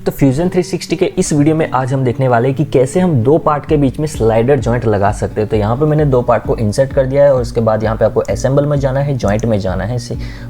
तो फ्यूजन 360 के इस वीडियो में आज हम देखने वाले हैं कि कैसे हम दो पार्ट के बीच में स्लाइडर जॉइंट लगा सकते हैं। तो यहाँ पे मैंने दो पार्ट को इंसर्ट कर दिया है और उसके बाद यहाँ पे आपको असेंबल में जाना है, जॉइंट में जाना है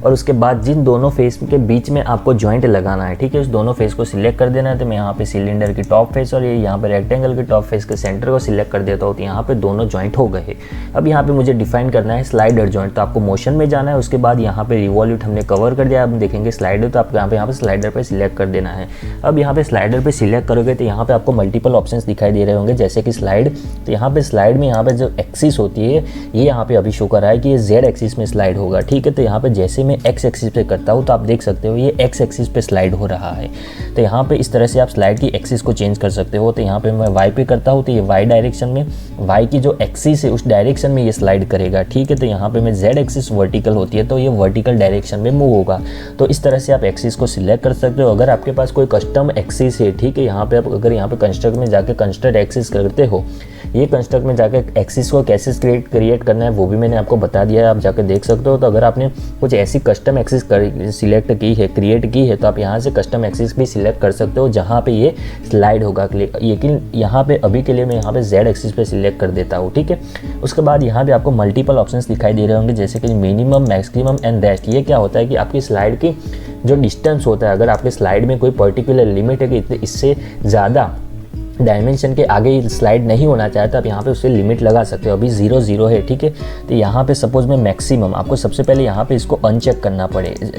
और उसके बाद जिन दोनों फेस के बीच में आपको जॉइंट लगाना है, ठीक है। उस दोनों फेस को सिलेक्ट कर देना है। तो मैं यहाँ पे सिलेंडर की टॉप फेस और ये यहाँ पे रेक्टेंगल की टॉप फेस के सेंटर को सिलेक्ट कर देता हूँ। तो यहाँ पे दोनों जॉइंट हो गए। अब यहाँ पे मुझे डिफाइन करना है स्लाइडर जॉइंट। तो आपको मोशन में जाना है, उसके बाद यहाँ पे रिवॉल्यूट हमने कवर कर दिया। अब देखेंगे स्लाइडर, तो आपको यहाँ पे स्लाइडर पे सिलेक्ट कर देना है। अब यहाँ पे स्लाइडर पे सिलेक्ट करोगे तो यहाँ पे आपको मल्टीपल ऑप्शंस दिखाई दे रहे होंगे, जैसे कि स्लाइड। तो यहाँ पे स्लाइड में यहाँ पे जो एक्सिस होती है ये यहाँ पे अभी शो कर रहा है कि ये जेड एक्सिस में स्लाइड होगा, ठीक है। तो यहाँ पे जैसे मैं एक्स एक्सिस पे करता हूँ तो आप देख सकते हो ये एक्स एक्सिस पे स्लाइड हो रहा है। तो यहाँ पे इस तरह से आप स्लाइड की एक्सिस को चेंज कर सकते हो। तो यहाँ पे मैं वाई पे करता हूँ तो ये वाई डायरेक्शन में, वाई की जो एक्सिस है उस डायरेक्शन में ये स्लाइड करेगा, ठीक है। तो यहाँ पे मैं जेड एक्सिस वर्टिकल होती है तो ये वर्टिकल डायरेक्शन में मूव होगा। तो इस तरह से आप एक्सिस को सिलेक्ट कर सकते हो। अगर आपके पास कोई कस्टम एक्सिस है, ठीक है, यहाँ पे आप अगर यहाँ पे कंस्ट्रक्ट में जाके कंस्ट्रक्ट एक्सिस करते हो, ये कंस्ट्रक्ट में जाके एक्सिस को कैसे क्रिएट करना है वो भी मैंने आपको बता दिया है, आप जाके देख सकते हो। तो अगर आपने कुछ ऐसी कस्टम एक्सिस सिलेक्ट की है, क्रिएट की है, तो आप यहाँ से कस्टम एक्सिस भी सिलेक्ट कर सकते हो जहाँ पे ये स्लाइड होगा। लेकिन यहाँ पे अभी के लिए मैं यहाँ पे जेड एक्सिस पे सिलेक्ट कर देता हूँ, ठीक है। उसके बाद यहाँ पे आपको मल्टीपल ऑप्शंस दिखाई दे रहे होंगे, जैसे कि मिनिमम, मैक्सिमम एंड रेस्ट। ये क्या होता है कि आपकी स्लाइड की जो डिस्टेंस होता है, अगर आपके स्लाइड में कोई पर्टिकुलर लिमिट है कि इससे ज़्यादा डायमेंशन के आगे स्लाइड नहीं होना चाहता, आप यहाँ पे उससे लिमिट लगा सकते हो। अभी 0 0 है, ठीक है। तो यहाँ पे सपोज में मैक्सिमम, आपको सबसे पहले यहाँ पे इसको अनचेक करना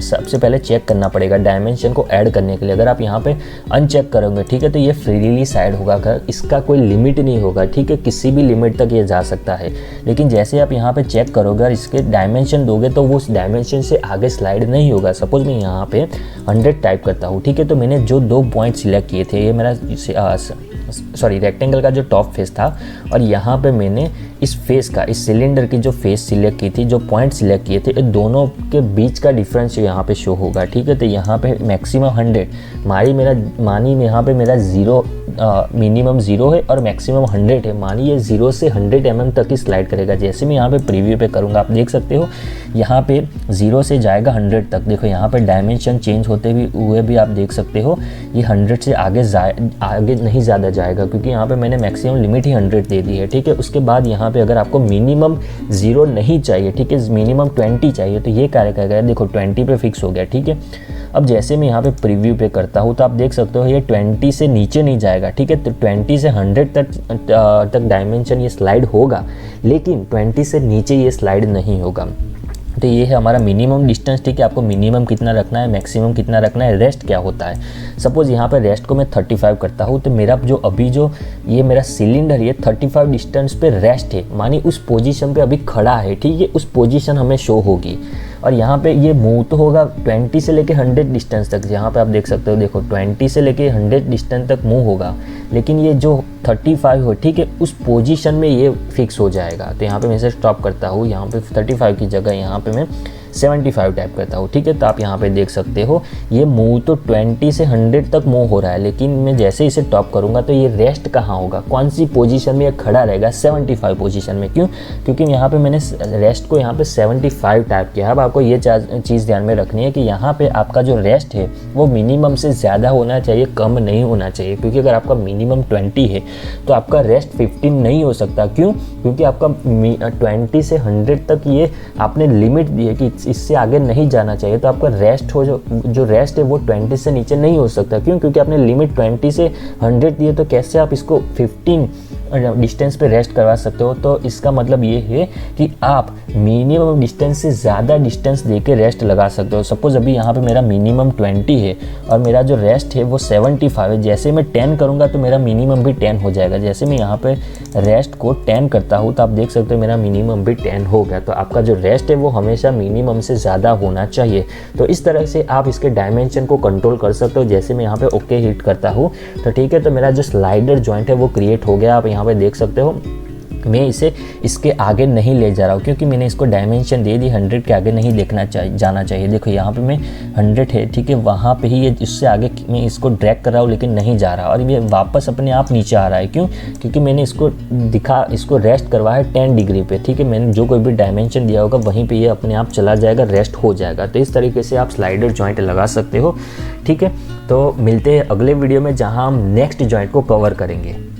सबसे पहले चेक करना पड़ेगा डायमेंशन को ऐड करने के लिए। अगर आप यहाँ पे अनचेक करोगे, ठीक है, तो ये फ्रीली साइड होगा, अगर इसका कोई लिमिट नहीं होगा, ठीक है, किसी भी लिमिट तक ये जा सकता है। लेकिन जैसे आप यहाँ पे चेक करोगे और इसके डायमेंशन दोगे तो वो उस डायमेंशन से आगे स्लाइड नहीं होगा। सपोज मैं यहाँ पे 100 टाइप करता हूँ, ठीक है। तो मैंने जो दो पॉइंट सिलेक्ट किए थे, ये मेरा रेक्टेंगल का जो टॉप फेस था और यहाँ पे मैंने इस फेस का, इस सिलेंडर की जो फेस सिलेक्ट की थी, जो पॉइंट सिलेक्ट किए थे, दोनों के बीच का डिफरेंस यहाँ पे शो होगा, ठीक है। तो यहाँ पे मैक्सिमम 100 मानी यहाँ पे मेरा मिनिमम 0 है और मैक्सिमम 100 है। मानी ये 0 से 100 mm तक ही स्लाइड करेगा। जैसे मैं यहाँ पे प्रीव्यू पे करूँगा, आप देख सकते हो यहाँ पे 0 से जाएगा 100 तक। देखो यहाँ पे डायमेंशन चेंज होते हुए भी आप देख सकते हो ये 100 से आगे नहीं ज़्यादा जाएगा, क्योंकि यहाँ पे मैंने मैक्सिमम लिमिट ही 100 दे दी है, ठीक है। उसके बाद यहाँ पे अगर आपको मिनिमम 0 नहीं चाहिए, ठीक है, मिनिमम 20 चाहिए, तो ये कार्य करेगा। देखो 20 पे फिक्स हो गया, ठीक है। अब जैसे मैं यहाँ पे प्रीव्यू पे करता हूँ तो आप देख सकते हो ये 20 से नीचे नहीं जाएगा, ठीक है। तो 20 से 100 तक डायमेंशन ये स्लाइड होगा, लेकिन 20 से नीचे ये स्लाइड नहीं होगा। तो ये है हमारा मिनिमम डिस्टेंस, ठीक है। आपको मिनिमम कितना रखना है, मैक्सिमम कितना रखना है। रेस्ट क्या होता है, सपोज यहाँ पे रेस्ट को मैं 35 करता हूँ, तो मेरा जो ये मेरा सिलेंडर ये 35 डिस्टेंस पे रेस्ट है, मानी उस पोजीशन पे अभी खड़ा है, ठीक है। उस पोजीशन हमें शो होगी और यहाँ पे ये मूव तो होगा 20 से लेके 100 डिस्टेंस तक। यहाँ पे आप देख सकते हो, देखो 20 से लेके 100 डिस्टेंस तक मूव होगा, लेकिन ये जो 35 हो, ठीक है, उस पोजीशन में ये फिक्स हो जाएगा। तो यहाँ पे मैं इसे स्टॉप करता हूँ, यहाँ पे 35 की जगह यहाँ पे मैं 75 टाइप करता हूँ, ठीक है। तो आप यहाँ पे देख सकते हो ये मूव तो 20 से 100 तक मूव हो रहा है, लेकिन मैं जैसे इसे टॉप करूँगा तो ये रेस्ट कहाँ होगा, कौन सी पोजीशन में ये खड़ा रहेगा, 75 पोजीशन में। क्यों? क्योंकि यहाँ पे मैंने रेस्ट को यहाँ पे 75 टाइप किया। अब आपको ये चीज़ ध्यान में रखनी है कि यहाँ पे आपका जो रेस्ट है वो मिनिमम से ज़्यादा होना चाहिए, कम नहीं होना चाहिए। क्योंकि अगर आपका मिनिमम 20 है तो आपका रेस्ट 15 नहीं हो सकता। क्यों? क्योंकि आपका 20 से 100 तक ये आपने लिमिट दी है कि इससे आगे नहीं जाना चाहिए। तो आपका रेस्ट हो जो रेस्ट है वो 20 से नीचे नहीं हो सकता। क्यों? क्योंकि आपने लिमिट 20 से 100 दी है, तो कैसे आप इसको 15 डिस्टेंस पे रेस्ट करवा सकते हो। तो इसका मतलब ये है कि आप मिनिमम डिस्टेंस से ज़्यादा डिस्टेंस देके रेस्ट लगा सकते हो। सपोज अभी यहाँ पे मेरा मिनिमम 20 है और मेरा जो रेस्ट है वो 75 है। जैसे मैं 10 करूँगा तो मेरा मिनिमम भी 10 हो जाएगा। जैसे मैं यहाँ पे रेस्ट को 10 करता हूँ तो आप देख सकते हो मेरा मिनिमम भी 10 हो गया। तो आपका जो रेस्ट है वो हमेशा मिनिमम से ज़्यादा होना चाहिए। तो इस तरह से आप इसके डायमेंशन को कंट्रोल कर सकते हो। जैसे मैं यहाँ पे ओके हिट करता हूँ तो ठीक है, तो मेरा जो स्लाइडर जॉइंट है वो क्रिएट हो गया। आप यहाँ पे देख सकते हो मैं इसे इसके आगे नहीं ले जा रहा हूँ क्योंकि मैंने इसको डायमेंशन दे दी 100 के आगे नहीं जाना चाहिए। देखो यहाँ पे मैं 100 है, ठीक है, वहाँ पे ही ये इससे आगे मैं इसको ड्रैग कर रहा हूँ लेकिन नहीं जा रहा, और ये वापस अपने आप नीचे आ रहा है। क्यों? क्योंकि मैंने इसको रेस्ट करवाया है 10 डिग्री पे, ठीक है। मैंने जो कोई भी डायमेंशन दिया होगा वहीं पर ये अपने आप चला जाएगा, रेस्ट हो जाएगा। तो इस तरीके से आप स्लाइडर जॉइंट लगा सकते हो, ठीक है। तो मिलते हैं अगले वीडियो में जहाँ हम नेक्स्ट जॉइंट को कवर करेंगे।